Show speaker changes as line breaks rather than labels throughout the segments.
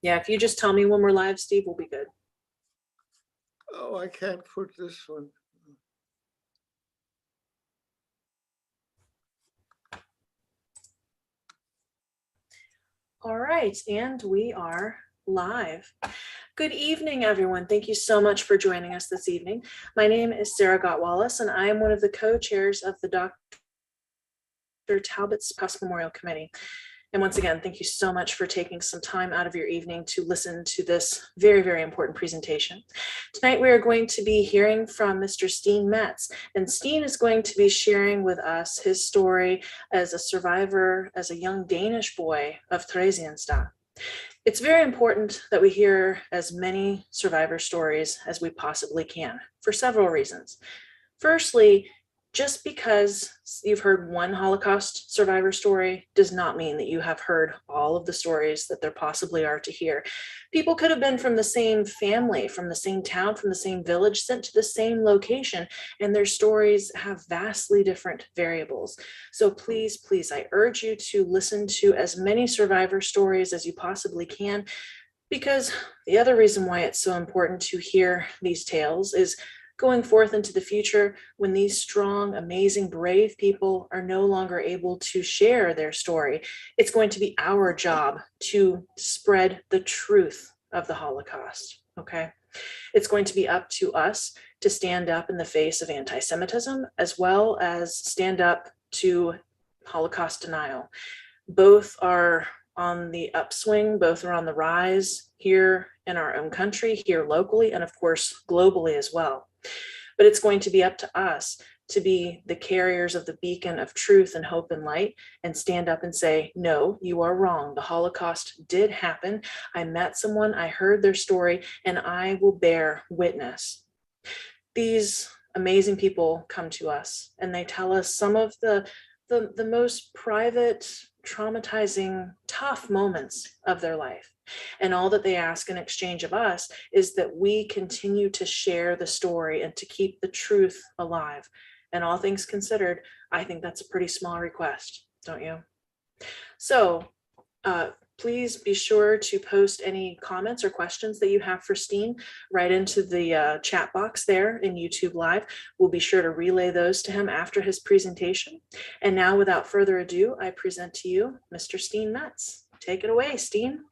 Yeah, if you just tell me when we're live, Steve, we'll be good.
Oh, I can't put this one.
All right, and we are live. Good evening, everyone. Thank you so much for joining us this evening. My name is Sarah Gott-Wallace, and I am one of the co-chairs of the Dr. Talbot's Past Memorial Committee. And once again, thank you so much for taking some time out of your evening to listen to this very, very important presentation. Tonight, we are going to be hearing from Mr. Steen Metz, and Steen is going to be sharing with us his story as a survivor, as a young Danish boy of Theresienstadt. It's very important that we hear as many survivor stories as we possibly can for several reasons. Firstly, just because you've heard one Holocaust survivor story does not mean that you have heard all of the stories that there possibly are to hear. People could have been from the same family, from the same town, from the same village, sent to the same location, and their stories have vastly different variables. So please, please, I urge you to listen to as many survivor stories as you possibly can, because the other reason why it's so important to hear these tales is going forth into the future, when these strong, amazing, brave people are no longer able to share their story, it's going to be our job to spread the truth of the Holocaust, okay? It's going to be up to us to stand up in the face of anti-Semitism, as well as stand up to Holocaust denial. Both are on the upswing, both are on the rise here in our own country, here locally, and of course, globally as well. But it's going to be up to us to be the carriers of the beacon of truth and hope and light and stand up and say, no, you are wrong. The Holocaust did happen. I met someone, I heard their story, and I will bear witness. These amazing people come to us and they tell us some of the most private, traumatizing, tough moments of their life. And all that they ask in exchange of us is that we continue to share the story and to keep the truth alive. And all things considered, I think that's a pretty small request, don't you? So please be sure to post any comments or questions that you have for Steen right into the chat box there in YouTube Live. We'll be sure to relay those to him after his presentation. And now, without further ado, I present to you Mr. Steen Metz. Take it away, Steen.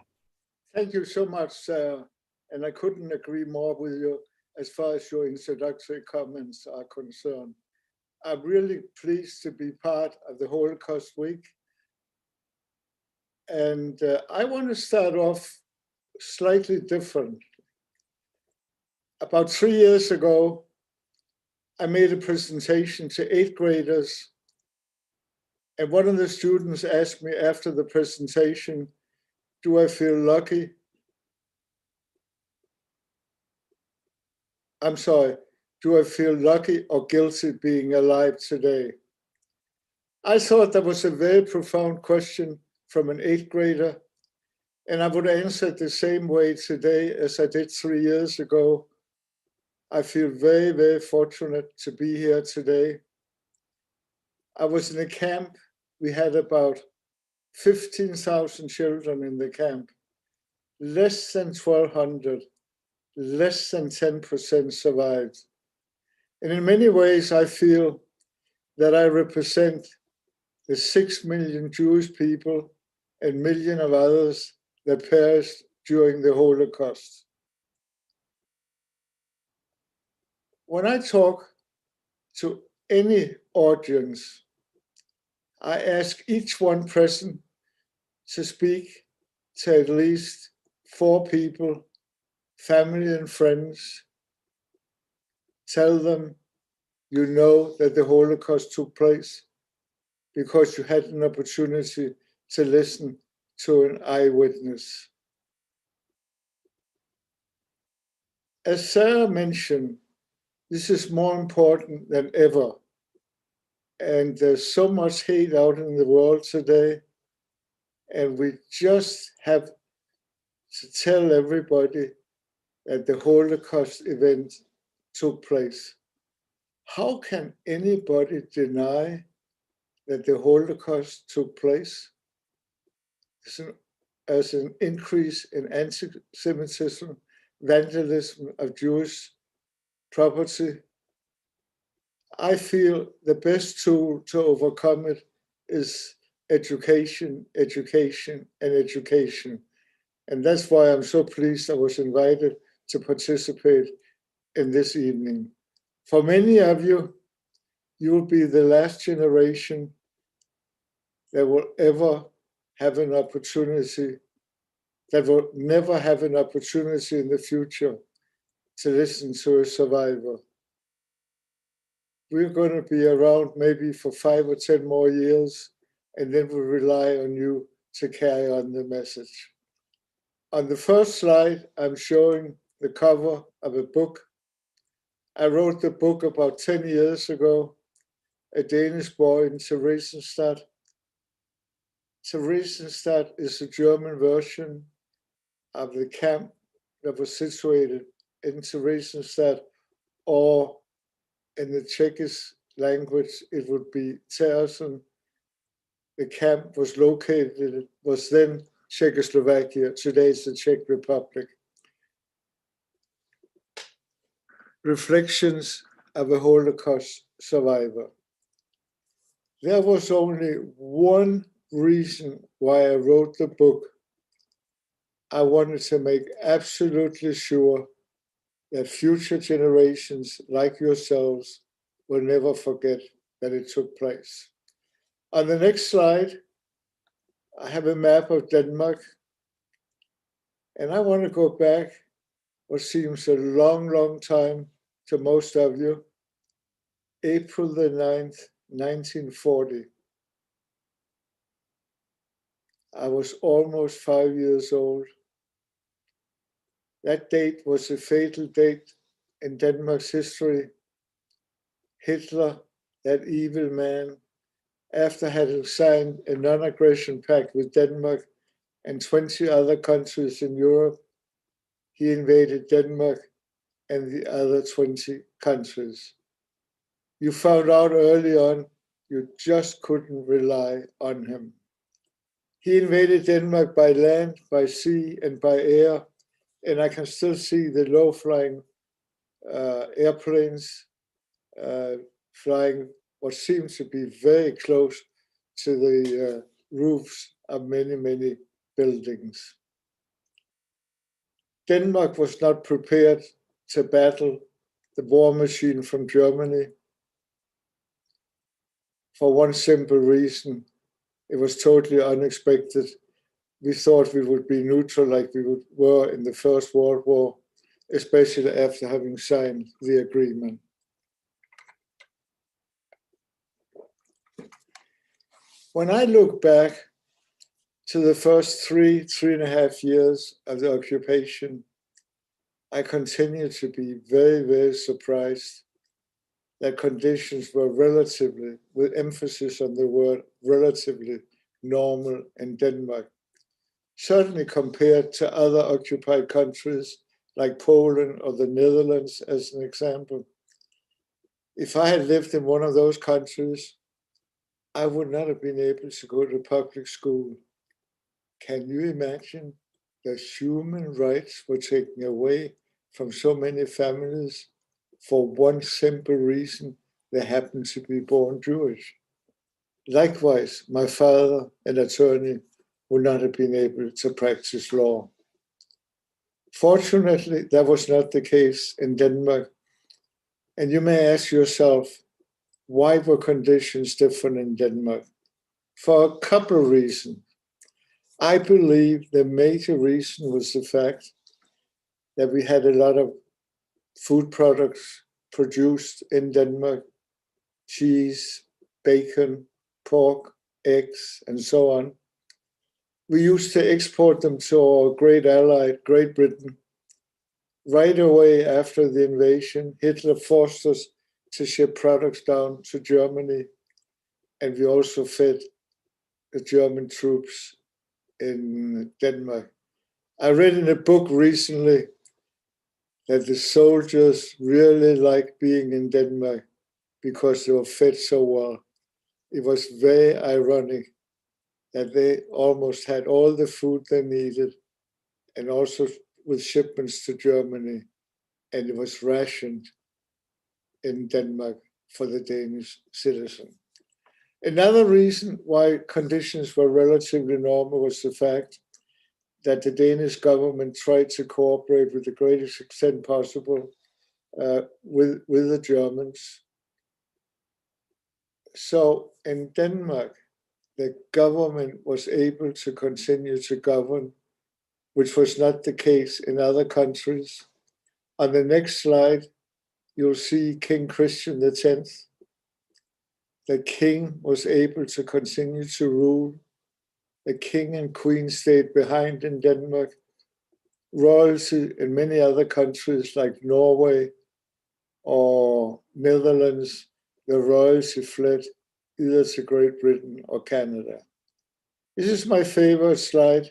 Thank you so much, Sarah. And I couldn't agree more with you as far as your introductory comments are concerned. I'm really pleased to be part of the Holocaust Week. And I want to start off slightly different. About 3 years ago, I made a presentation to 8th graders. And one of the students asked me after the presentation, do I feel lucky? I'm sorry, do I feel lucky or guilty being alive today? I thought that was a very profound question from an 8th grader, and I would answer it the same way today as I did 3 years ago. I feel very, very fortunate to be here today. I was in a camp. We had about 15,000 children in the camp. Less than 1,200, less than 10% survived. And in many ways, I feel that I represent the 6 million Jewish people and millions of others that perished during the Holocaust. When I talk to any audience, I ask each one present to speak to at least 4 people, family and friends. Tell them you know that the Holocaust took place because you had an opportunity to listen to an eyewitness. As Sarah mentioned, this is more important than ever. And there's so much hate out in the world today. And we just have to tell everybody that the Holocaust event took place. How can anybody deny that the Holocaust took place? It's an as an increase in anti-Semitism, vandalism of Jewish property. I feel the best tool to overcome it is education, education, and education. And that's why I'm so pleased I was invited to participate in this evening. For many of you, you will be the last generation that will ever have an opportunity, that will never have an opportunity in the future to listen to a survivor. We're going to be around maybe for 5 or 10 more years, and then we rely on you to carry on the message. On the first slide, I'm showing the cover of a book. I wrote the book about 10 years ago, a Danish boy in Theresienstadt. Theresienstadt is a German version of the camp that was situated in Theresienstadt, or in the Czechish language, it would be Terezin. The camp was then Czechoslovakia. Today it's the Czech Republic. Reflections of a Holocaust survivor. There was only one reason why I wrote the book. I wanted to make absolutely sure that future generations like yourselves will never forget that it took place. On the next slide, I have a map of Denmark, and I want to go back what seems a long, long time to most of you, April the 9th, 1940. I was almost 5 years old. That date was a fatal date in Denmark's history. Hitler, that evil man, after having signed a non-aggression pact with Denmark and 20 other countries in Europe, he invaded Denmark and the other 20 countries. You found out early on, you just couldn't rely on him. He invaded Denmark by land, by sea, and by air, and I can still see the low-flying airplanes flying what seems to be very close to the roofs of many, many buildings. Denmark was not prepared to battle the war machine from Germany for one simple reason. It was totally unexpected. We thought we would be neutral like we were in the First World War, especially after having signed the agreement. When I look back to the first 3.5 years of the occupation, I continue to be very, very surprised that conditions were relatively, with emphasis on the word relatively, normal in Denmark. Certainly compared to other occupied countries like Poland or the Netherlands, as an example. If I had lived in one of those countries, I would not have been able to go to public school. Can you imagine that human rights were taken away from so many families for one simple reason: they happened to be born Jewish? Likewise, my father, an attorney, would not have been able to practice law. Fortunately, that was not the case in Denmark. And you may ask yourself, why were conditions different in Denmark? For a couple of reasons. I believe the major reason was the fact that we had a lot of food products produced in Denmark: cheese, bacon, pork, eggs, and so on. We used to export them to our great ally, Great Britain. Right away after the invasion, Hitler forced us to ship products down to Germany, and we also fed the German troops in Denmark. I read in a book recently that the soldiers really liked being in Denmark because they were fed so well. It was very ironic that they almost had all the food they needed, and also with shipments to Germany, and it was rationed in Denmark for the Danish citizen. Another reason why conditions were relatively normal was the fact that the Danish government tried to cooperate with the greatest extent possible with the Germans. So in Denmark, the government was able to continue to govern, which was not the case in other countries. On the next slide, you'll see King Christian X. The king was able to continue to rule. The king and queen stayed behind in Denmark. Royalty in many other countries like Norway or Netherlands, the royalty fled either to Great Britain or Canada. This is my favorite slide.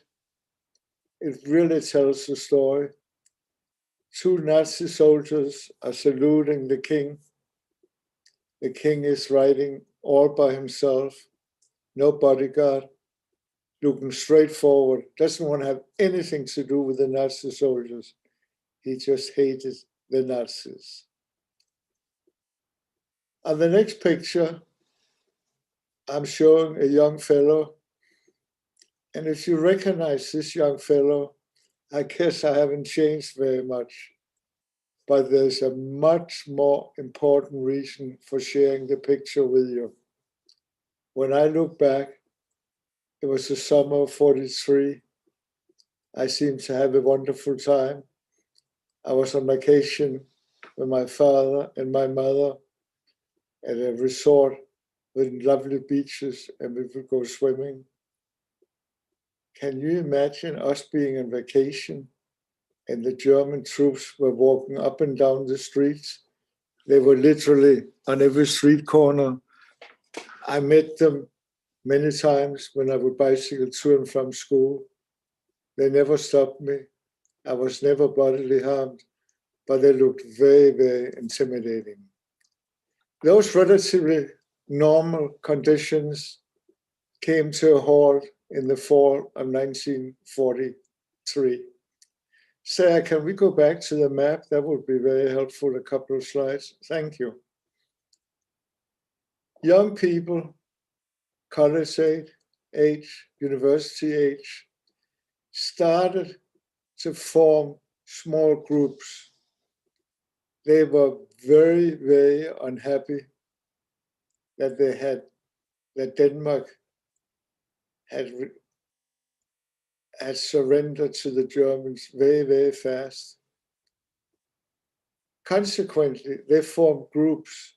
It really tells the story. Two Nazi soldiers are saluting the king. The king is riding all by himself, no bodyguard, looking straight forward, doesn't want to have anything to do with the Nazi soldiers. He just hated the Nazis. On the next picture, I'm showing a young fellow. And if you recognize this young fellow, I guess I haven't changed very much. But there's a much more important reason for sharing the picture with you. When I look back, it was the summer of 43. I seemed to have a wonderful time. I was on vacation with my father and my mother at a resort with lovely beaches, and we would go swimming. Can you imagine us being on vacation and the German troops were walking up and down the streets? They were literally on every street corner. I met them many times when I would bicycle to and from school. They never stopped me. I was never bodily harmed, but they looked very, very intimidating. Those relatively normal conditions came to a halt in the fall of 1943. Sarah, can we go back to the map? That would be very helpful, a couple of slides. Thank you. Young people, college age, university age, started to form small groups. They were very, very unhappy that Denmark had surrendered to the Germans very, very fast. Consequently, they formed groups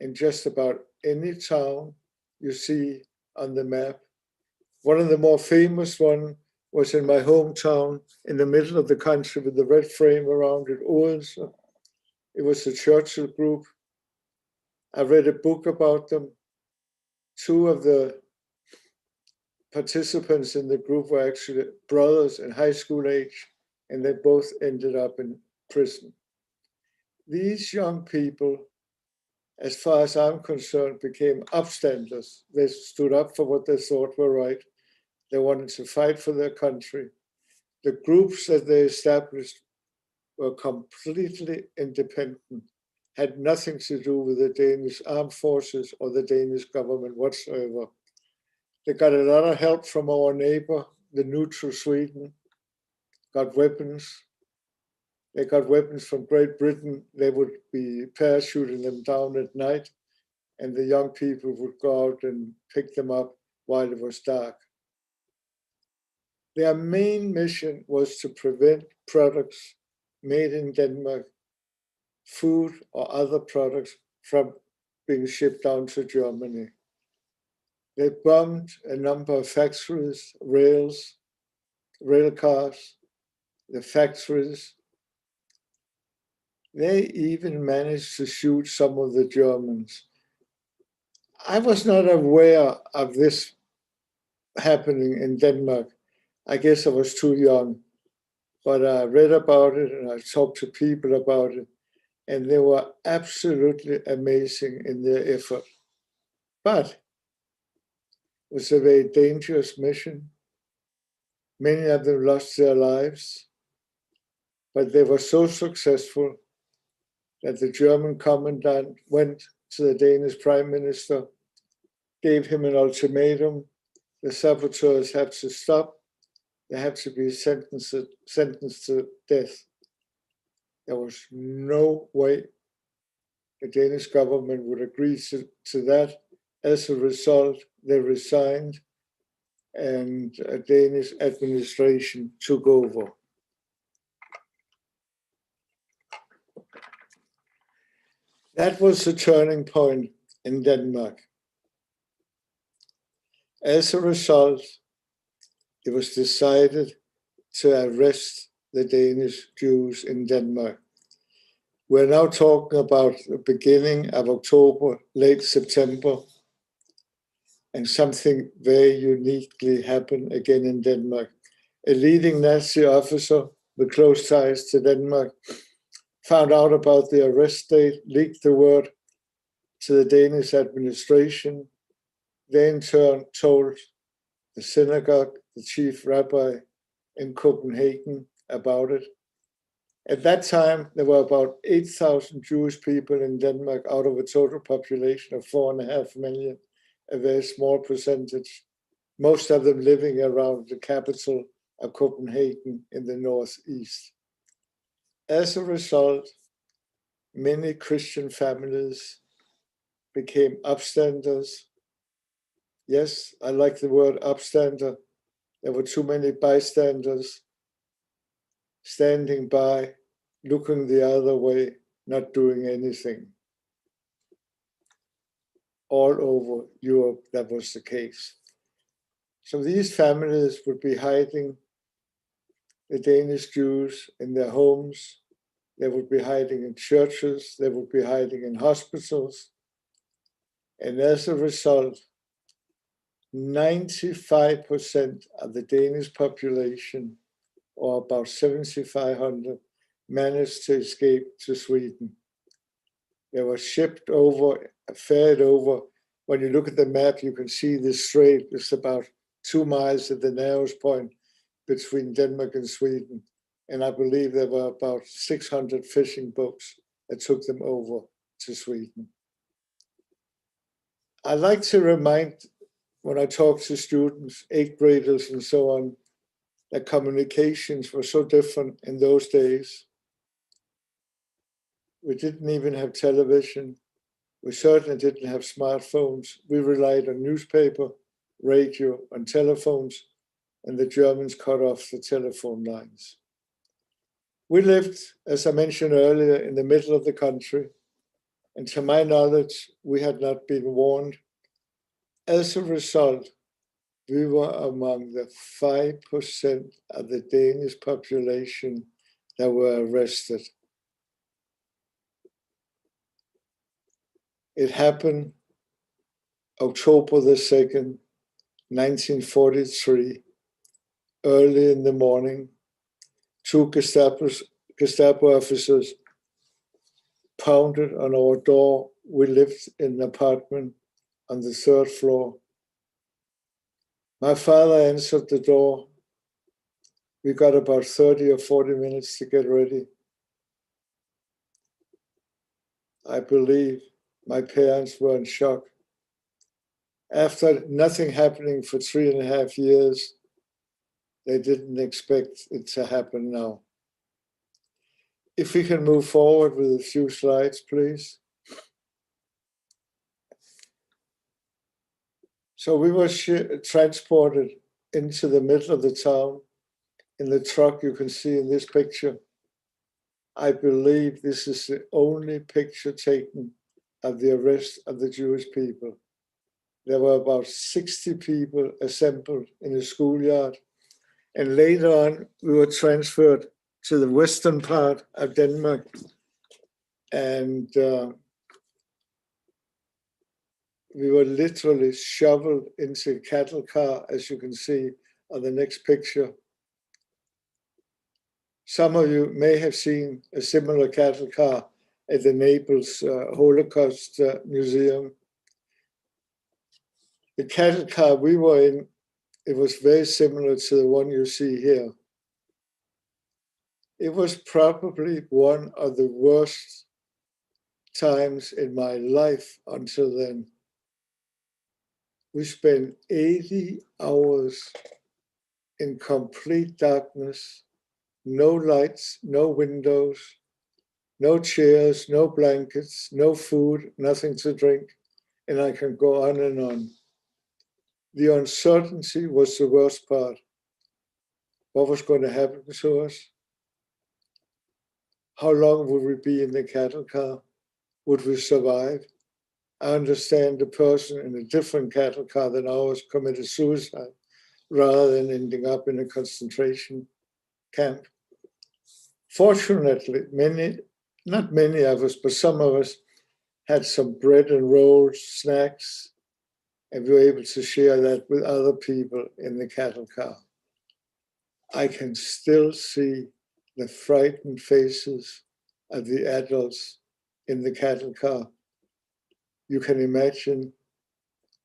in just about any town you see on the map. One of the more famous ones was in my hometown in the middle of the country with the red frame around it, Odense. It was the Churchill group. I read a book about them. Two of the participants in the group were actually brothers in high school age, and they both ended up in prison. These young people, as far as I'm concerned, became upstanders. They stood up for what they thought were right. They wanted to fight for their country. The groups that they established were completely independent, had nothing to do with the Danish armed forces or the Danish government whatsoever. They got a lot of help from our neighbor, the neutral Sweden, got weapons. They got weapons from Great Britain. They would be parachuting them down at night, and the young people would go out and pick them up while it was dark. Their main mission was to prevent products made in Denmark, food or other products, from being shipped down to Germany. They bombed a number of factories, rail cars, the factories. They even managed to shoot some of the Germans. I was not aware of this happening in Denmark. I guess I was too young, but I read about it and I talked to people about it, and they were absolutely amazing in their effort. But was a very dangerous mission. Many of them lost their lives, but they were so successful that the German commandant went to the Danish prime minister, gave him an ultimatum. The saboteurs have to stop. They have to be sentenced to death. There was no way the Danish government would agree to that. As a result, they resigned and a Danish administration took over. That was the turning point in Denmark. As a result, it was decided to arrest the Danish Jews in Denmark. We're now talking about the beginning of October, late September, and something very uniquely happened again in Denmark. A leading Nazi officer with close ties to Denmark found out about the arrest date, leaked the word to the Danish administration. They in turn told the synagogue, the chief rabbi in Copenhagen about it. At that time, there were about 8,000 Jewish people in Denmark out of a total population of 4.5 million, a very small percentage, most of them living around the capital of Copenhagen in the northeast. As a result, many Christian families became upstanders. Yes, I like the word upstander. There were too many bystanders standing by, looking the other way, not doing anything. All over Europe, that was the case. So these families would be hiding the Danish Jews in their homes. They would be hiding in churches. They would be hiding in hospitals. And as a result, 95% of the Danish population, or about 7,500, managed to escape to Sweden. They were shipped over, ferried over. When you look at the map, you can see this strait is about 2 miles at the narrowest point between Denmark and Sweden. And I believe there were about 600 fishing boats that took them over to Sweden. I like to remind, when I talk to students, 8th graders and so on, that communications were so different in those days. We didn't even have television. We certainly didn't have smartphones. We relied on newspaper, radio, and telephones, and the Germans cut off the telephone lines. We lived, as I mentioned earlier, in the middle of the country, and to my knowledge, we had not been warned. As a result, we were among the 5% of the Danish population that were arrested. It happened October the 2nd, 1943, early in the morning. 2 Gestapo officers pounded on our door. We lived in an apartment on the 3rd floor. My father answered the door. We got about 30 or 40 minutes to get ready. I believe my parents were in shock. After nothing happening for 3.5 years, they didn't expect it to happen now. If we can move forward with a few slides, please. So we were transported into the middle of the town in the truck you can see in this picture. I believe this is the only picture taken of the arrest of the Jewish people. There were about 60 people assembled in a schoolyard. And later on, we were transferred to the western part of Denmark. And we were literally shoveled into a cattle car, as you can see on the next picture. Some of you may have seen a similar cattle car at the Naples Holocaust Museum. The cattle car we were in, it was very similar to the one you see here. It was probably one of the worst times in my life until then. We spent 80 hours in complete darkness, no lights, no windows, no chairs, no blankets, no food, nothing to drink, and I can go on and on. The uncertainty was the worst part. What was going to happen to us? How long would we be in the cattle car? Would we survive? I understand the person in a different cattle car than ours committed suicide rather than ending up in a concentration camp. Fortunately, not many of us, but some of us had some bread and rolls, snacks, and we were able to share that with other people in the cattle car. I can still see the frightened faces of the adults in the cattle car. You can imagine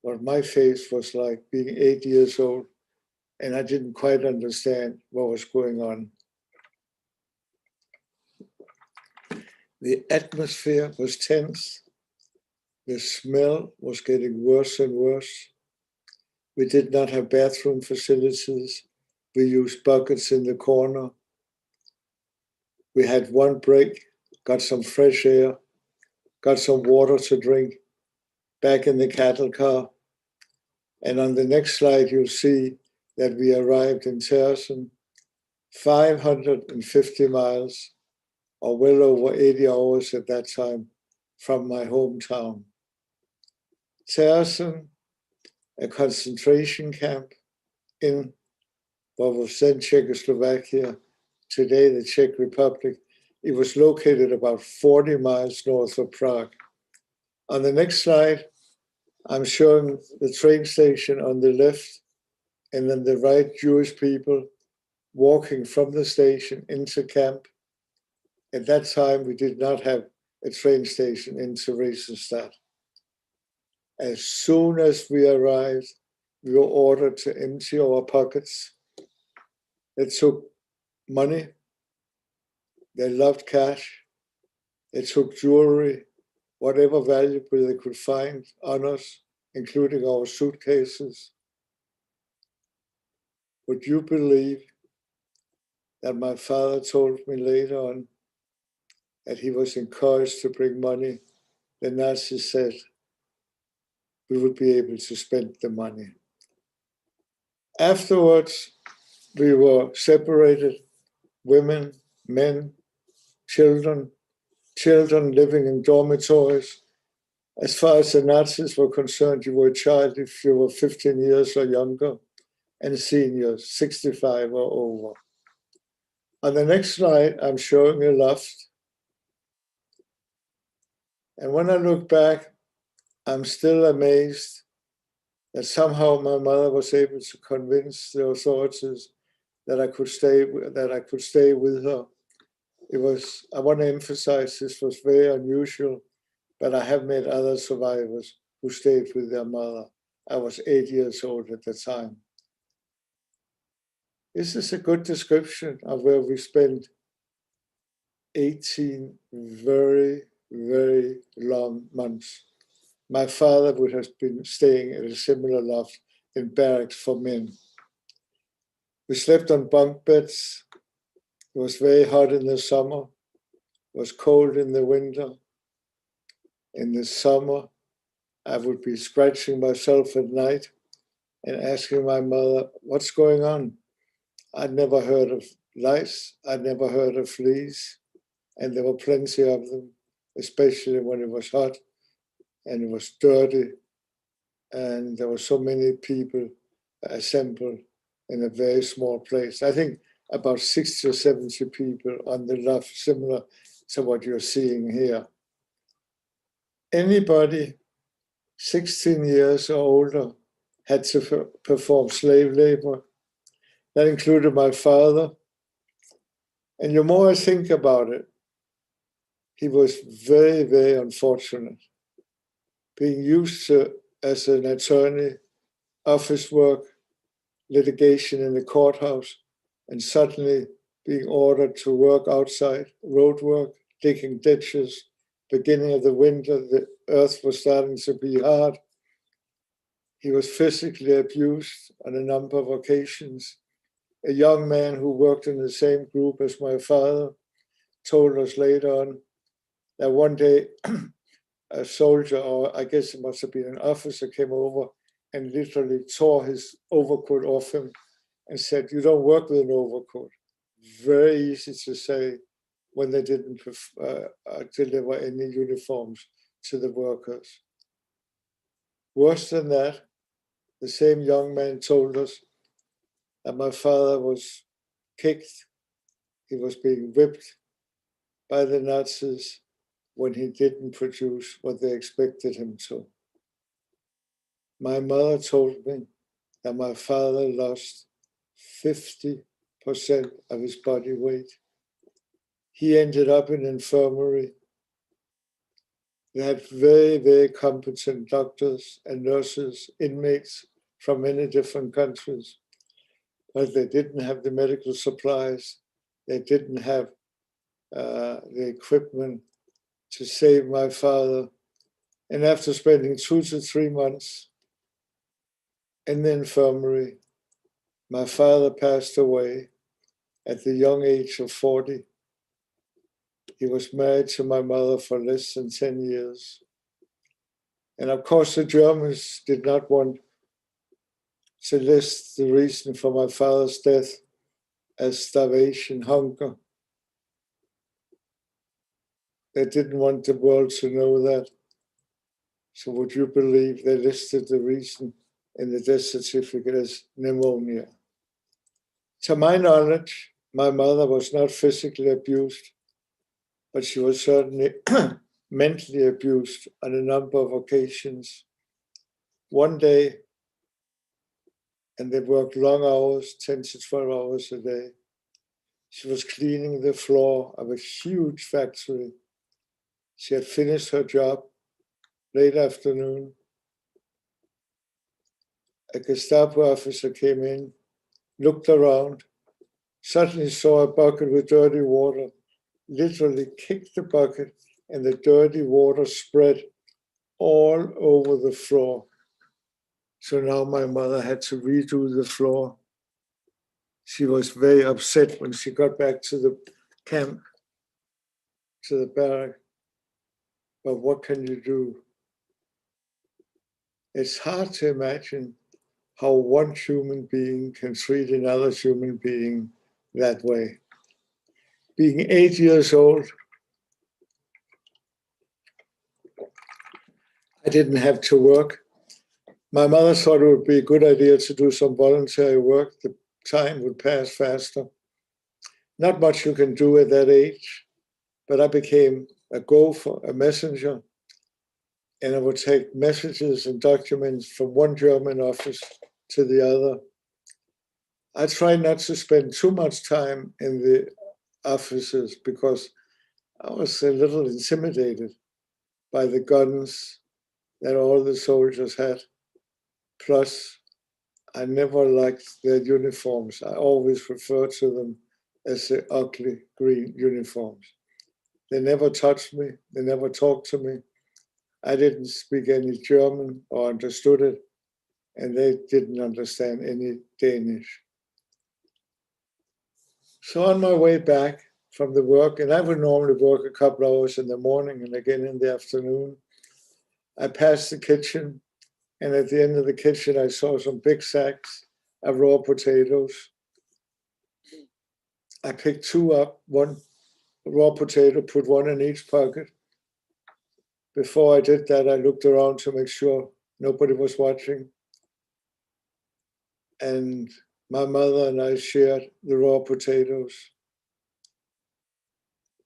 what my face was like being 8 years old, and I didn't quite understand what was going on. The atmosphere was tense. The smell was getting worse and worse. We did not have bathroom facilities. We used buckets in the corner. We had one break, got some fresh air, got some water to drink, back in the cattle car. And on the next slide, you'll see that we arrived in Tersen, 550 miles, or well over 80 hours at that time, from my hometown. Tersen, a concentration camp in what was then Czechoslovakia, today the Czech Republic. It was located about 40 miles north of Prague. On the next slide, I'm showing the train station on the left, and then the right, Jewish people walking from the station into camp. At that time, we did not have a train station in Theresienstadt. As soon as we arrived, we were ordered to empty our pockets. They took money. They loved cash. They took jewelry, whatever valuable they could find on us, including our suitcases. Would you believe that my father told me later on that he was encouraged to bring money? The Nazis said we would be able to spend the money. Afterwards, we were separated, women, men, children living in dormitories. As far as the Nazis were concerned, you were a child if you were 15 years or younger, and seniors, 65 or over. On the next slide, I'm showing a loft. And when I look back, I'm still amazed that somehow my mother was able to convince the authorities that I could stay with her. It was, I want to emphasize, this was very unusual, but I have met other survivors who stayed with their mother. I was 8 years old at the time. This is a good description of where we spent 18 very, very long months. My father would have been staying at a similar loft in barracks for men. We slept on bunk beds. It was very hot in the summer. It was cold in the winter. In the summer, I would be scratching myself at night and asking my mother, what's going on? I'd never heard of lice. I'd never heard of fleas. And there were plenty of them, especially when it was hot and it was dirty. And there were so many people assembled in a very small place. I think about 60 or 70 people on the loft, similar to what you're seeing here. Anybody 16 years or older had to perform slave labor. That included my father. And the more I think about it, he was very, very unfortunate. Being used to, as an attorney, office work, litigation in the courthouse, and suddenly being ordered to work outside, road work, digging ditches. Beginning of the winter, the earth was starting to be hard. He was physically abused on a number of occasions. A young man who worked in the same group as my father told us later on that one day a soldier, or I guess it must have been an officer, came over and literally tore his overcoat off him and said, "You don't work with an overcoat." Very easy to say when they didn't deliver any uniforms to the workers. Worse than that, the same young man told us that my father was kicked, he was being whipped by the Nazis when he didn't produce what they expected him to. My mother told me that my father lost 50% of his body weight. He ended up in infirmary. They had very, very competent doctors and nurses, inmates from many different countries, but they didn't have the medical supplies. They didn't have the equipment to save my father. And after spending 2 to 3 months in the infirmary, my father passed away at the young age of 40. He was married to my mother for less than 10 years. And of course, the Germans did not want to list the reason for my father's death as starvation, hunger. They didn't want the world to know that. So would you believe they listed the reason in the death certificate as pneumonia? To my knowledge, my mother was not physically abused, but she was certainly mentally abused on a number of occasions. One day, and they worked long hours, 10 to 12 hours a day, she was cleaning the floor of a huge factory. She had finished her job late afternoon. A Gestapo officer came in, looked around, suddenly saw a bucket with dirty water, literally kicked the bucket, and the dirty water spread all over the floor. So now my mother had to redo the floor. She was very upset when she got back to the camp, to the barrack. But what can you do? It's hard to imagine how one human being can treat another human being that way. Being 8 years old, I didn't have to work. My mother thought it would be a good idea to do some voluntary work. The time would pass faster. Not much you can do at that age, but I became a gopher, a messenger, and I would take messages and documents from one German office to the other. I tried not to spend too much time in the offices because I was a little intimidated by the guns that all the soldiers had. Plus, I never liked their uniforms. I always referred to them as the ugly green uniforms. They never touched me. They never talked to me. I didn't speak any German or understood it, and they didn't understand any Danish. So on my way back from the work, and I would normally work a couple hours in the morning and again in the afternoon, I passed the kitchen, and at the end of the kitchen, I saw some big sacks of raw potatoes. I picked 2 up, one raw potato, put one in each pocket. Before I did that, I looked around to make sure nobody was watching. And my mother and I shared the raw potatoes.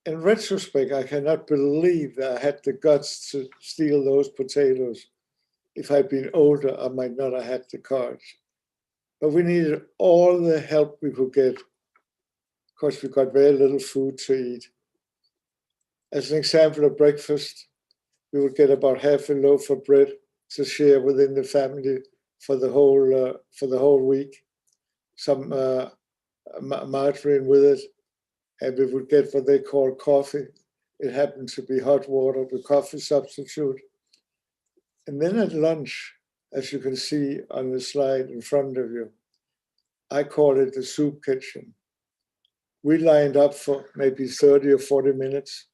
In retrospect, I cannot believe that I had the guts to steal those potatoes. If I'd been older, I might not have had the courage. But we needed all the help we could get because we got very little food to eat. As an example of breakfast, we would get about half a loaf of bread to share within the family for the whole week. Some margarine with it, and we would get what they call coffee. It happened to be hot water, the coffee substitute. And then at lunch, as you can see on the slide in front of you, I call it the soup kitchen. We lined up for maybe 30 or 40 minutes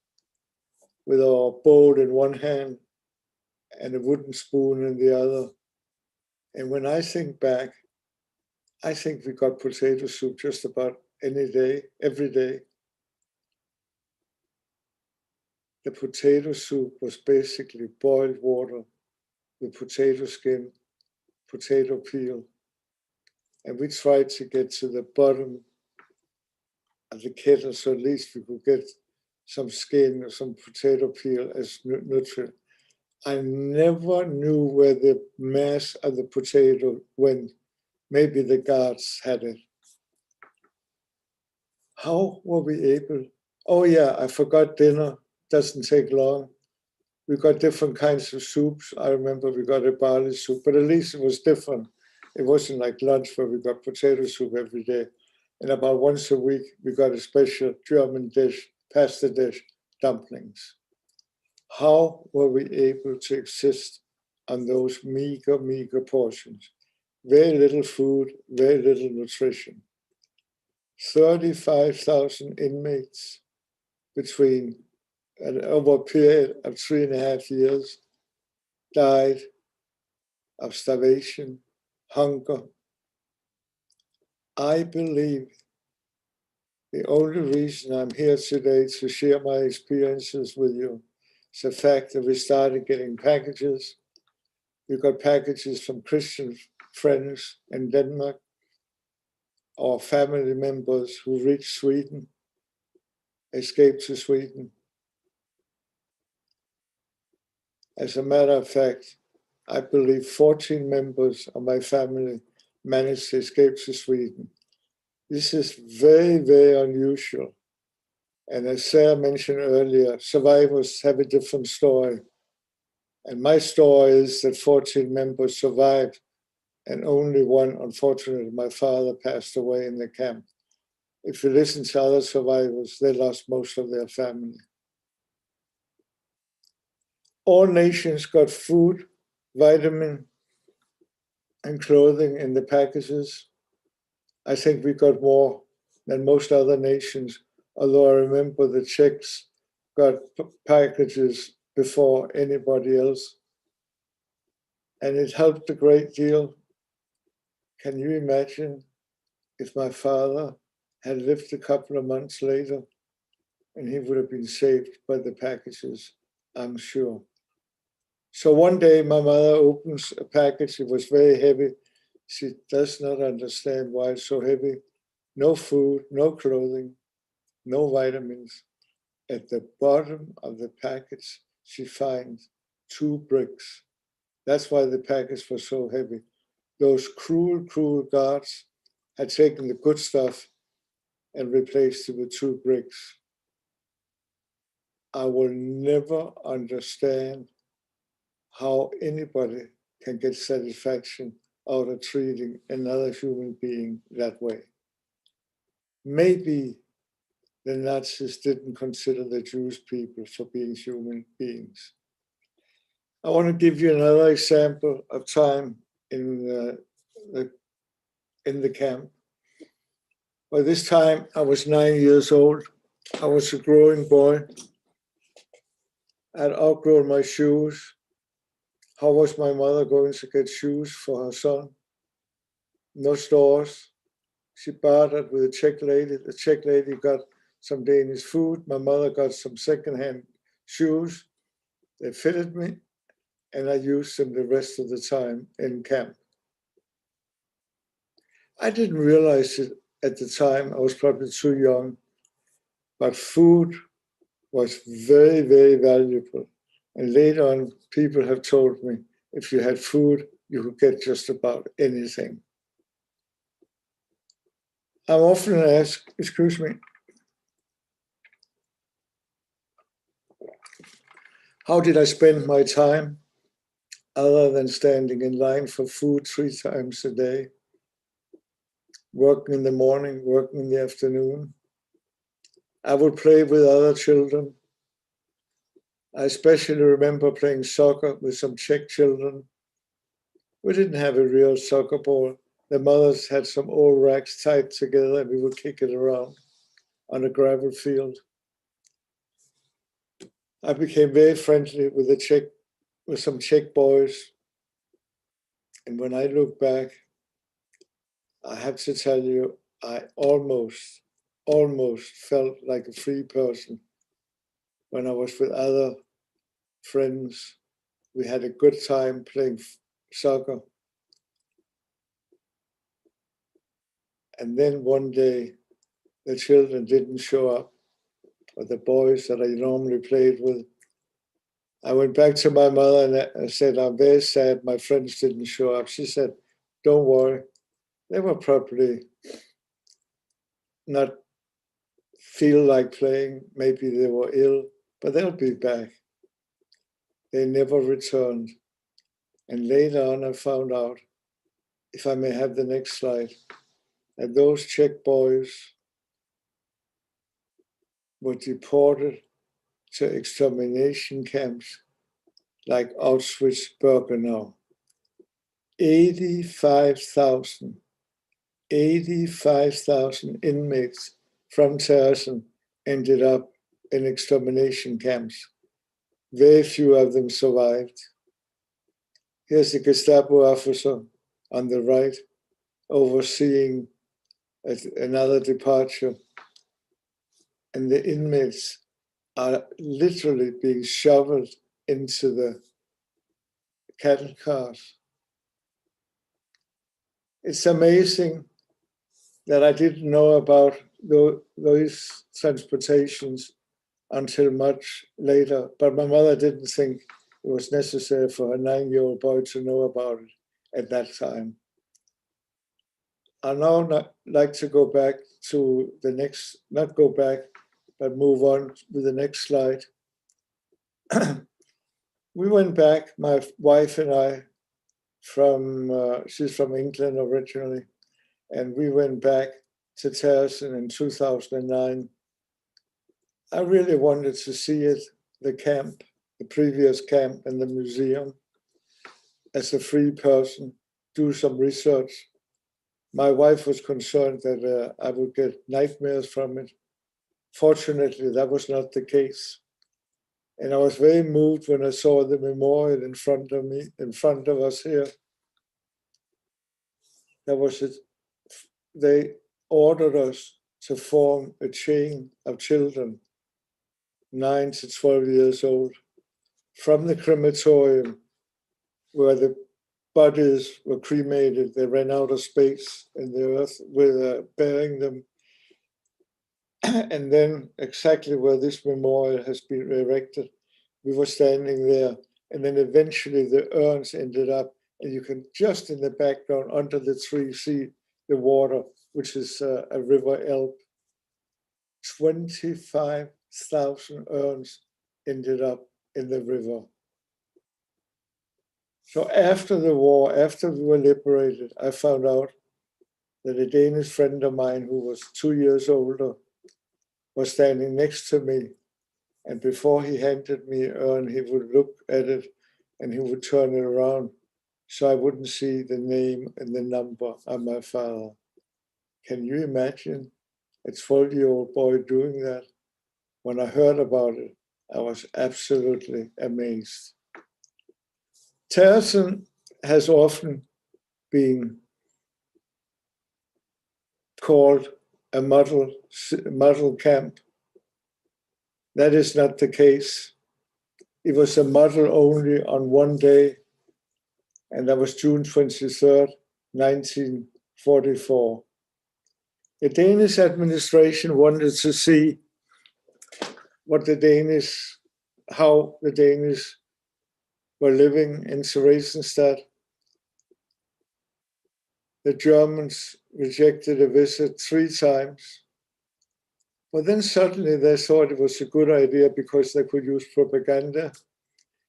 with our bowl in one hand and a wooden spoon in the other. And when I think back, I think we got potato soup just about any day, every day. The potato soup was basically boiled water with potato skin, potato peel. And we tried to get to the bottom of the kettle so at least we could get some skin or some potato peel as nutrient. I never knew where the mass of the potato went. Maybe the guards had it. How were we able? Oh yeah, I forgot dinner. Doesn't take long. We got different kinds of soups. I remember we got a barley soup, but at least it was different. It wasn't like lunch where we got potato soup every day. And about once a week, we got a special German dish, pasta dish, dumplings. How were we able to exist on those meager portions? Very little food, very little nutrition. 35,000 inmates between over a period of 3.5 years died of starvation, hunger. I believe the only reason I'm here today to share my experiences with you is the fact that we started getting packages. We got packages from Christian friends in Denmark, or family members who reached Sweden, escaped to Sweden. As a matter of fact, I believe 14 members of my family managed to escape to Sweden. This is very, very unusual. And as Sarah mentioned earlier, survivors have a different story. And my story is that 14 members survived, and only one, unfortunately, my father passed away in the camp. If you listen to other survivors, they lost most of their family. All nations got food, vitamin, and clothing in the packages. I think we got more than most other nations, although I remember the Czechs got packages before anybody else. And it helped a great deal. Can you imagine if my father had lived a couple of months later and he would have been saved by the packages, I'm sure. So one day my mother opens a package. It was very heavy. She does not understand why it's so heavy. No food, no clothing, no vitamins. At the bottom of the package, she finds 2 bricks. That's why the package was so heavy. Those cruel guards had taken the good stuff and replaced it with 2 bricks. I will never understand how anybody can get satisfaction out of treating another human being that way. Maybe the Nazis didn't consider the Jewish people for being human beings. I want to give you another example of time in the camp. By this time, I was 9 years old. I was a growing boy. I had outgrown my shoes. How was my mother going to get shoes for her son? No stores. She bartered with a Czech lady. The Czech lady got some Danish food. My mother got some secondhand shoes. They fitted me, and I used them the rest of the time in camp. I didn't realize it at the time. I was probably too young, but food was very, very valuable. And later on, people have told me, if you had food, you could get just about anything. I'm often asked, excuse me, how did I spend my time? other than standing in line for food 3 times a day, working in the morning, working in the afternoon. I would play with other children. I especially remember playing soccer with some Czech children. We didn't have a real soccer ball. The mothers had some old rags tied together and we would kick it around on a gravel field. I became very friendly with some Czech boys. And when I look back, I have to tell you, I almost felt like a free person when I was with other friends. We had a good time playing soccer. And then one day, the children didn't show up, or the boys that I normally played with. I went back to my mother and I said, I'm very sad my friends didn't show up. She said, don't worry. They were probably not feel like playing. Maybe they were ill, but they'll be back. They never returned. And later on, I found out, if I may have the next slide, that those Czech boys were deported to extermination camps like Auschwitz-Birkenau. 85,000 inmates from Tersen ended up in extermination camps. Very few of them survived. Here's the Gestapo officer on the right overseeing another departure. And the inmates are literally being shoveled into the cattle cars. It's amazing that I didn't know about those transportations until much later, but my mother didn't think it was necessary for a 9-year-old boy to know about it at that time. I now like to go back to the next, not go back, but move on with the next slide. We went back, my wife and I, she's from England originally, and we went back to Tersen in 2009. I really wanted to see it, the camp, the previous camp and the museum, as a free person, do some research. My wife was concerned that I would get nightmares from it. Fortunately, that was not the case. And I was very moved when I saw the memorial in front of me, in front of us here. That was it. They ordered us to form a chain of children, 9 to 12 years old, from the crematorium where the bodies were cremated. They ran out of space in the earth with burying them. And then exactly where this memorial has been erected, we were standing there. And then eventually the urns ended up, and you can just in the background under the tree see the water, which is a river Elbe. 25,000 urns ended up in the river. So after the war, after we were liberated, I found out that a Danish friend of mine who was 2 years older was standing next to me. And before he handed me an urn, he would look at it and he would turn it around so I wouldn't see the name and the number of my father. Can you imagine a 12-year-old boy doing that? When I heard about it, I was absolutely amazed. Tersen has often been called a model camp. That is not the case. It was a model only on one day, and that was June 23rd, 1944. The Danish administration wanted to see how the Danish were living in Theresienstadt. The Germans rejected a visit 3 times. But then suddenly they thought it was a good idea because they could use propaganda.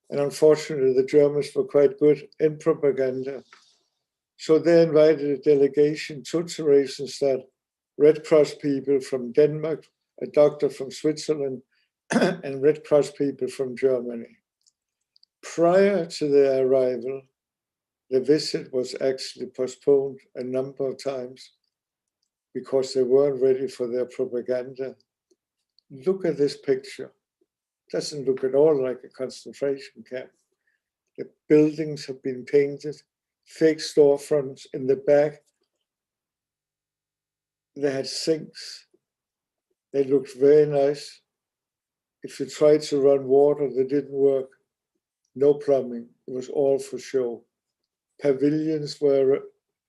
And unfortunately, the Germans were quite good in propaganda. So they invited a delegation to Theresienstadt, Red Cross people from Denmark, a doctor from Switzerland, and Red Cross people from Germany. Prior to their arrival, the visit was actually postponed a number of times because they weren't ready for their propaganda. Look at this picture. It doesn't look at all like a concentration camp. The buildings have been painted, fake storefronts in the back. They had sinks. They looked very nice. If you tried to run water, they didn't work. No plumbing. It was all for show. Pavilions were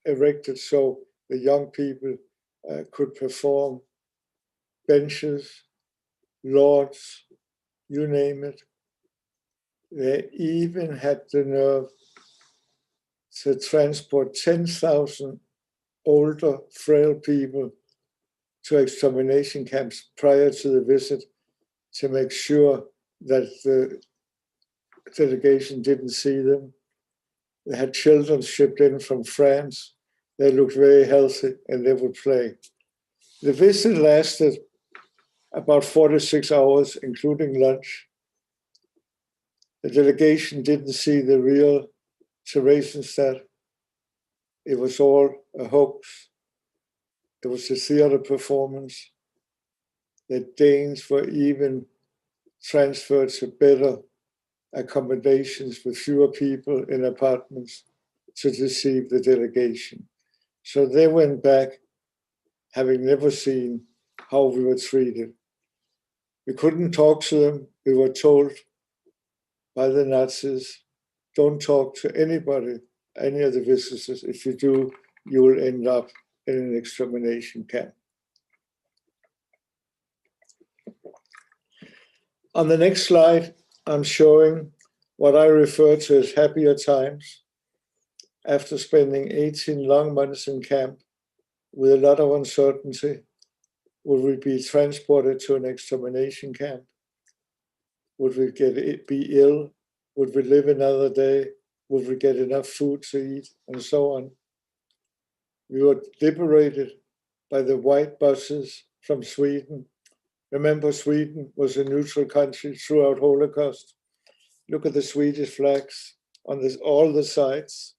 erected so the young people could perform. Benches, lawns, you name it. They even had the nerve to transport 10,000 older, frail people to extermination camps prior to the visit to make sure that the delegation didn't see them. They had children shipped in from France. They looked very healthy and they would play. The visit lasted about 46 hours, including lunch. The delegation didn't see the real Theresienstadt. It was all a hoax. It was a theater performance. The Danes were even transferred to better accommodations with fewer people in apartments to deceive the delegation. So they went back having never seen how we were treated. We couldn't talk to them. We were told by the Nazis, don't talk to anybody, any of the visitors. If you do, you will end up in an extermination camp. On the next slide, I'm showing what I refer to as happier times. After spending 18 long months in camp with a lot of uncertainty, would we be transported to an extermination camp? Would we be ill? Would we live another day? Would we get enough food to eat? And so on. We were liberated by the white buses from Sweden. Remember, Sweden was a neutral country throughout Holocaust. Look at the Swedish flags on all the sides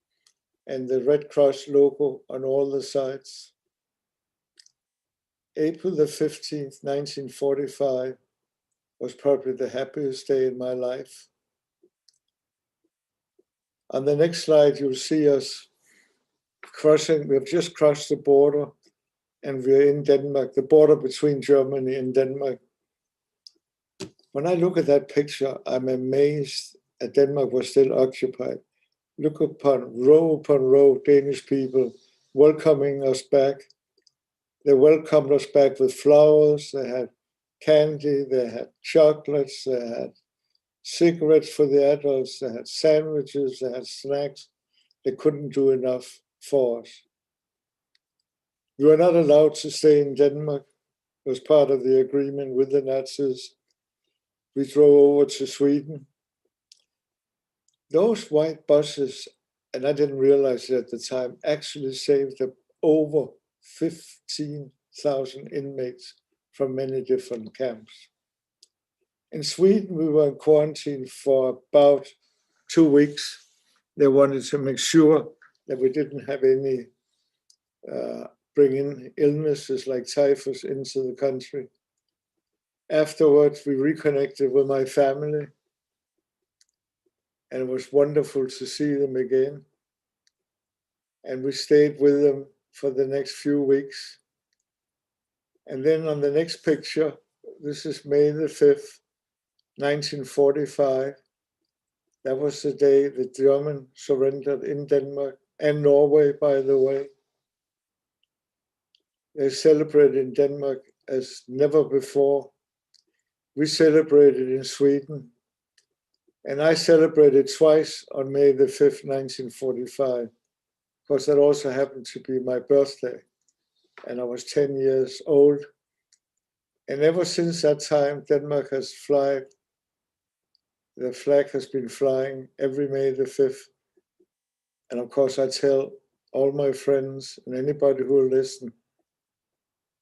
and the Red Cross logo on all the sides. April the 15th, 1945 was probably the happiest day in my life. On the next slide, you'll see us crossing. We've just crossed the border and we're in Denmark, the border between Germany and Denmark. When I look at that picture, I'm amazed that Denmark was still occupied. Look upon row Danish people welcoming us back. They welcomed us back with flowers. They had candy, they had chocolates, they had cigarettes for the adults, they had sandwiches, they had snacks. They couldn't do enough for us. We were not allowed to stay in Denmark. It was part of the agreement with the Nazis. We drove over to Sweden. Those white buses, and I didn't realize it at the time, actually saved over 15,000 inmates from many different camps. In Sweden, we were in quarantine for about 2 weeks. They wanted to make sure that we didn't have any bring in illnesses like typhus into the country. Afterwards, we reconnected with my family, and it was wonderful to see them again. And we stayed with them for the next few weeks. And then on the next picture, this is May the 5th, 1945. That was the day the Germans surrendered in Denmark and Norway, by the way. They celebrated in Denmark as never before. We celebrated in Sweden. And I celebrated twice on May the 5th, 1945, because that also happened to be my birthday. And I was 10 years old. And ever since that time, Denmark has flagged The flag has been flying every May the 5th. And of course, I tell all my friends and anybody who will listen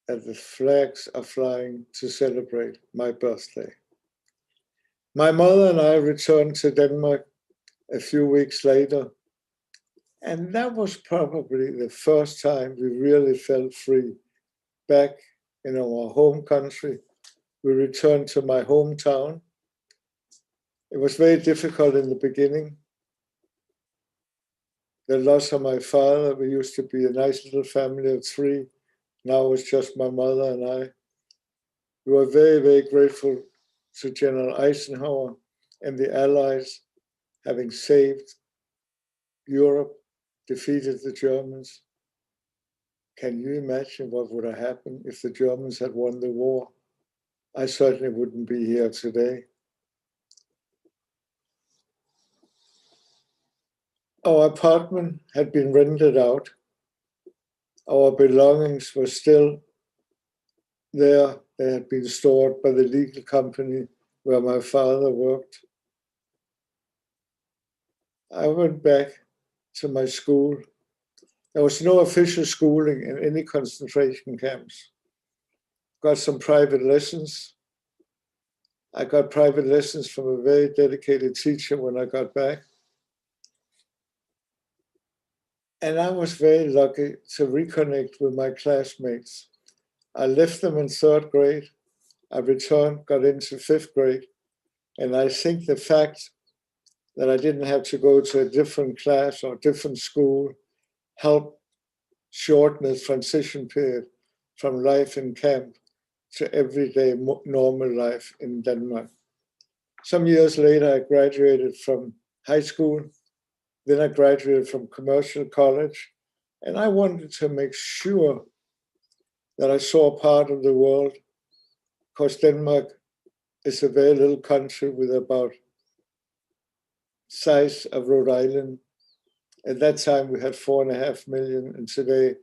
that the flags are flying to celebrate my birthday. My mother and I returned to Denmark a few weeks later, and that was probably the first time we really felt free back in our home country. We returned to my hometown. It was very difficult in the beginning. The loss of my father, we used to be a nice little family of 3. Now it's just my mother and I. We were very, very grateful to General Eisenhower and the Allies having saved Europe, defeated the Germans. Can you imagine what would have happened if the Germans had won the war? I certainly wouldn't be here today. Our apartment had been rented out. Our belongings were still there. They had been stored by the legal company where my father worked. I went back to my school. There was no official schooling in any concentration camps. Got some private lessons. I got private lessons from a very dedicated teacher when I got back. And I was very lucky to reconnect with my classmates. I left them in 3rd grade. I returned, got into 5th grade. And I think the fact that I didn't have to go to a different class or different school helped shorten the transition period from life in camp to everyday normal life in Denmark. Some years later, I graduated from high school. Then I graduated from commercial college. And I wanted to make sure that I saw part of the world, because Denmark is a very little country with about size of Rhode Island. At that time, we had 4.5 million, and today,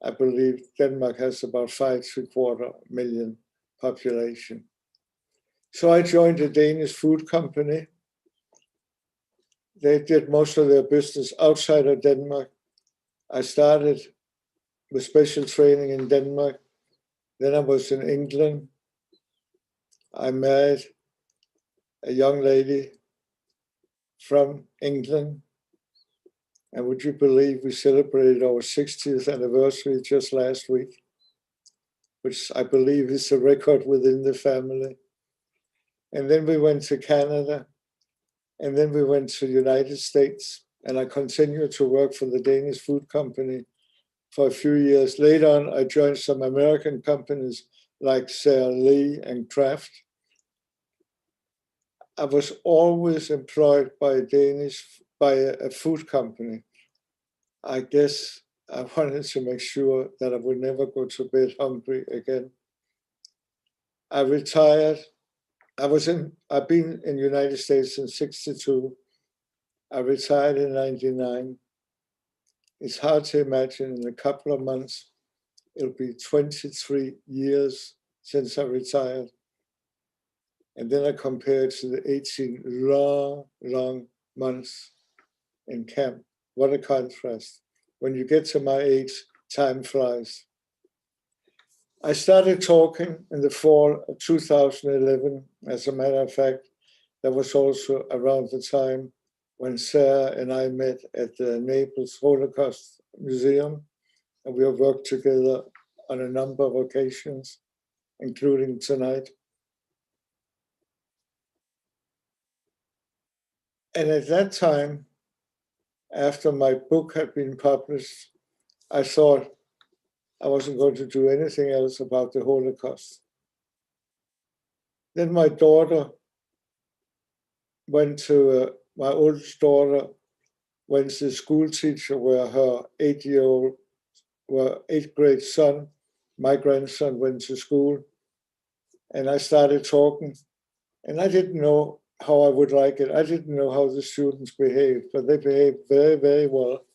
I believe Denmark has about 5.75 million population. So I joined a Danish food company. They did most of their business outside of Denmark. I started with special training in Denmark. Then I was in England. I married a young lady from England. And would you believe we celebrated our 60th anniversary just last week, which I believe is a record within the family. And then we went to Canada, and then we went to the United States, and I continued to work for the Danish food company for a few years. Later on, I joined some American companies like Sara Lee and Kraft. I was always employed by a food company. I guess I wanted to make sure that I would never go to bed hungry again. I retired. I've been in the United States since 1962. I retired in 1999. It's hard to imagine in a couple of months, it'll be 23 years since I retired. And then I compare it to the 18 long months in camp. What a contrast. When you get to my age, time flies. I started talking in the fall of 2011. As a matter of fact, that was also around the time when Sarah and I met at the Naples Holocaust Museum, and we have worked together on a number of occasions, including tonight. And at that time, after my book had been published, I thought I wasn't going to do anything else about the Holocaust. Then my daughter went to, my oldest daughter went to school teacher where her 8-year-old, 8th grade son, my grandson, went to school. And I started talking, and I didn't know how I would like it. I didn't know how the students behaved, but they behaved very, very well.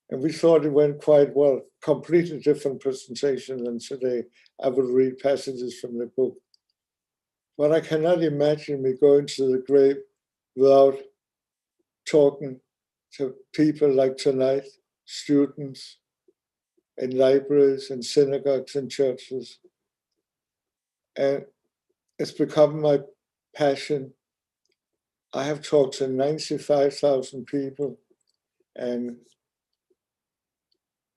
And we thought it went quite well. Completely different presentation than today. I would read passages from the book. But I cannot imagine me going to the grave without talking to people like tonight, students in libraries and synagogues and churches. And it's become my passion. I have talked to 95,000 people, and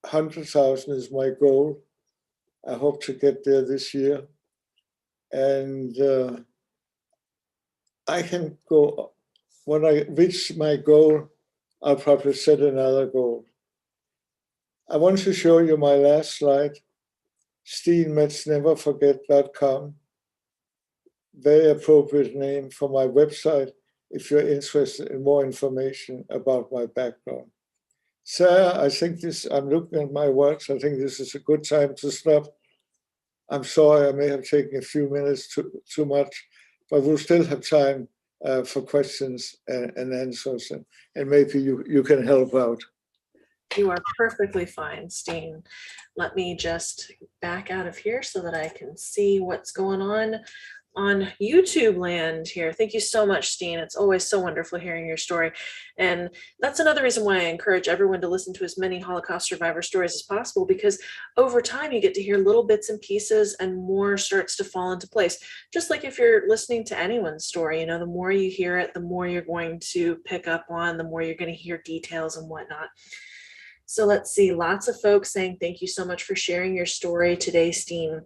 100,000 is my goal. I hope to get there this year. And I can go, when I reach my goal, I'll probably set another goal. I want to show you my last slide. Steen, Metz, neverforget.com. Very appropriate name for my website if you're interested in more information about my background. Sarah, I think I'm looking at my watch. I think this is a good time to stop. I'm sorry, I may have taken a few minutes too much, but we'll still have time for questions and answers, and maybe you can help out.
You are perfectly fine, Steen. Let me just back out of here so that I can see what's going on YouTube land here. Thank you so much, Steen. It's always so wonderful hearing your story. And that's another reason why I encourage everyone to listen to as many Holocaust survivor stories as possible, because over time you get to hear little bits and pieces and more starts to fall into place. Just like if you're listening to anyone's story, you know, the more you hear it, the more you're going to pick up on, the more you're going to hear details and whatnot. So let's see, lots of folks saying thank you so much for sharing your story today, Steen.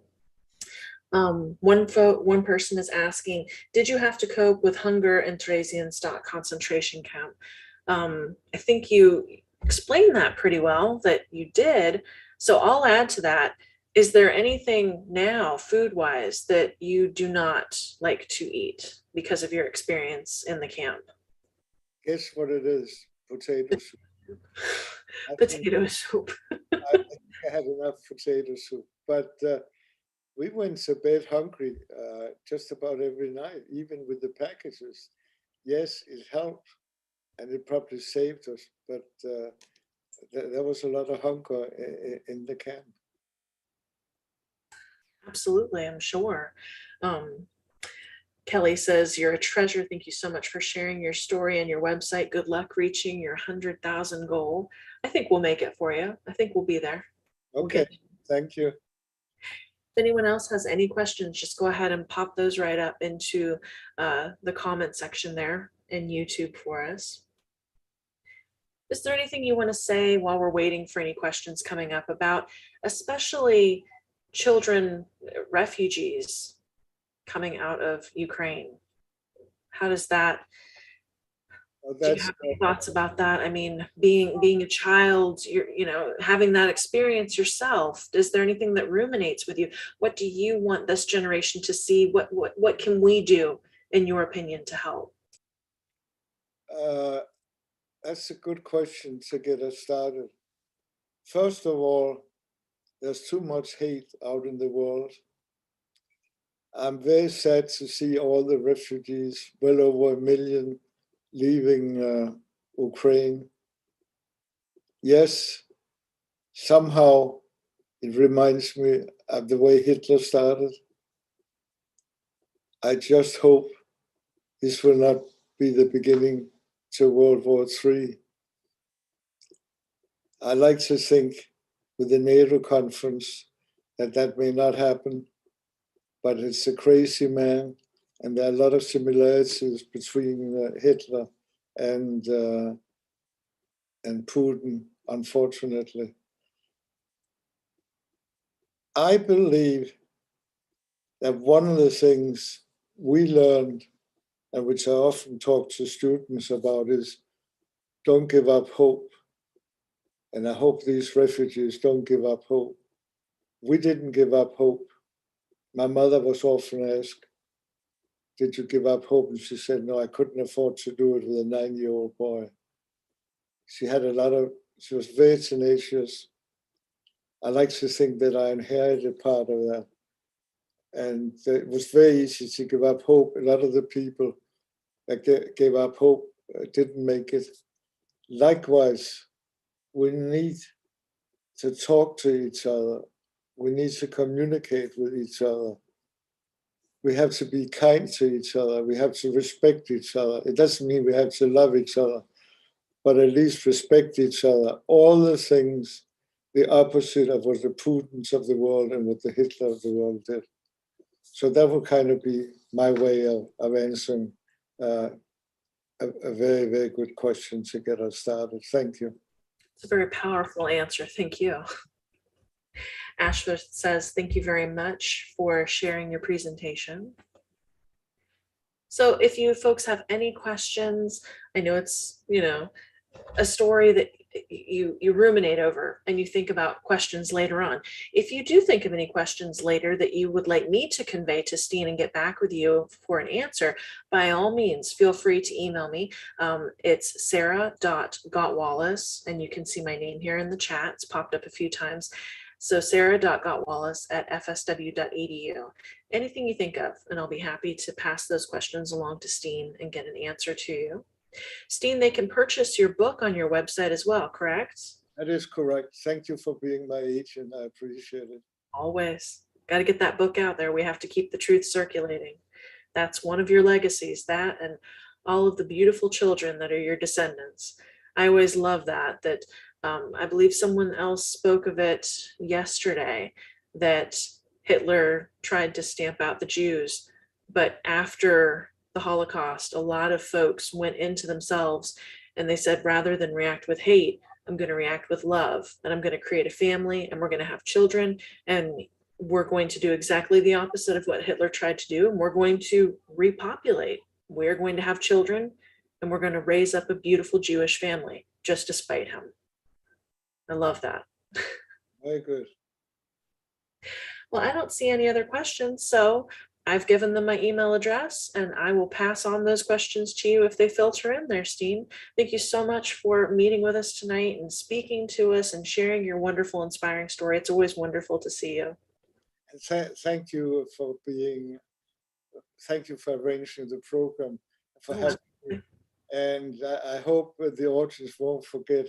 One person is asking, did you have to cope with hunger in Theresienstadt concentration camp? I think you explained that pretty well, that you did. So I'll add to that. Is there anything now, food-wise, that you do not like to eat because of your experience in the camp?
Guess what it is? Potato soup.
Potato soup.
I think I had enough potato soup, but we went to bed hungry just about every night, even with the packages. Yes, it helped, and it probably saved us, but there was a lot of hunger in the camp.
Absolutely, I'm sure. Kelly says, you're a treasure. Thank you so much for sharing your story and your website. Good luck reaching your 100,000 goal. I think we'll make it for you. I think we'll be there.
Okay, thank you.
If anyone else has any questions, just go ahead and pop those right up into the comment section there in YouTube for us. Is there anything you want to say while we're waiting for any questions coming up about, especially children, refugees coming out of Ukraine? How does that, do you have any thoughts about that? I mean, being a child, you know, having that experience yourself, is there anything that ruminates with you? What do you want this generation to see? What can we do, in your opinion, to help?
That's a good question to get us started. First of all, there's too much hate out in the world. I'm very sad to see all the refugees, well over 1 million, leaving Ukraine. Yes, somehow it reminds me of the way Hitler started. I just hope this will not be the beginning to World War III. I like to think with the NATO conference that may not happen, but it's a crazy man, and there are a lot of similarities between Hitler and Putin, unfortunately. I believe that one of the things we learned, and which I often talk to students about, is don't give up hope. And I hope these refugees don't give up hope. We didn't give up hope. My mother was often asked, did you give up hope? And she said, no, I couldn't afford to do it with a 9-year-old boy. She was very tenacious. I like to think that I inherited part of that. And it was very easy to give up hope. A lot of the people that gave up hope didn't make it. Likewise, we need to talk to each other. We need to communicate with each other. we have to be kind to each other. We have to respect each other. It doesn't mean we have to love each other, but at least respect each other. All the things, the opposite of what the Putins of the world and what the Hitler of the world did. So that would kind of be my way of answering a very, very good question to get us started. Thank you.
It's a very powerful answer. Thank you. Ashworth says, thank you very much for sharing your presentation. So if you folks have any questions, I know it's, a story that you ruminate over and you think about questions later on. If you do think of any questions later that you would like me to convey to Steen and get back with you for an answer, by all means, feel free to email me. It's sarah.gottwallace, and you can see my name here in the chat. It's popped up a few times. So sarah.gottwallace@fsw.edu. Anything you think of, and I'll be happy to pass those questions along to Steen and get an answer to you. Steen, they can purchase your book on your website as well, correct?
That is correct. Thank you for being my agent. I appreciate it.
Always. Got to get that book out there. We have to keep the truth circulating. That's one of your legacies, that and all of the beautiful children that are your descendants. I always love that I believe someone else spoke of it yesterday, that Hitler tried to stamp out the Jews, but after the Holocaust, a lot of folks went into themselves and they said, rather than react with hate, I'm going to react with love, and I'm going to create a family, and we're going to have children, and we're going to do exactly the opposite of what Hitler tried to do, and we're going to repopulate. We're going to have children, and we're going to raise up a beautiful Jewish family just to spite him. I love that.
Very good.
Well, I don't see any other questions, so I've given them my email address, and I will pass on those questions to you if they filter in there, Steen. Thank you so much for meeting with us tonight and speaking to us and sharing your wonderful, inspiring story. It's always wonderful to see you.
Thank you for arranging the program, for having me. And I hope the audience won't forget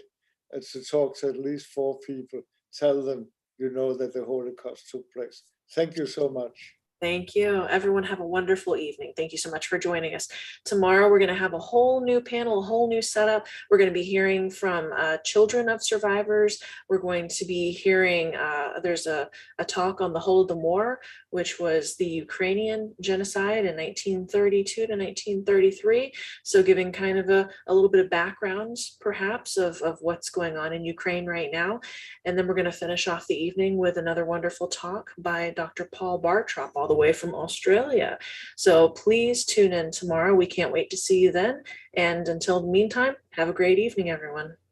to talk to at least 4 people. Tell them that the Holocaust took place. Thank you so much.
Thank you. Everyone have a wonderful evening. Thank you so much for joining us. Tomorrow, we're going to have a whole new panel, a whole new setup. We're going to be hearing from children of survivors. We're going to be hearing, there's a talk on the Holodomor, which was the Ukrainian genocide in 1932 to 1933. So giving kind of a little bit of background, perhaps, of what's going on in Ukraine right now. And then we're going to finish off the evening with another wonderful talk by Dr. Paul Bartrop, all the way from Australia. So please tune in tomorrow. We can't wait to see you then. And until the meantime, have a great evening, everyone.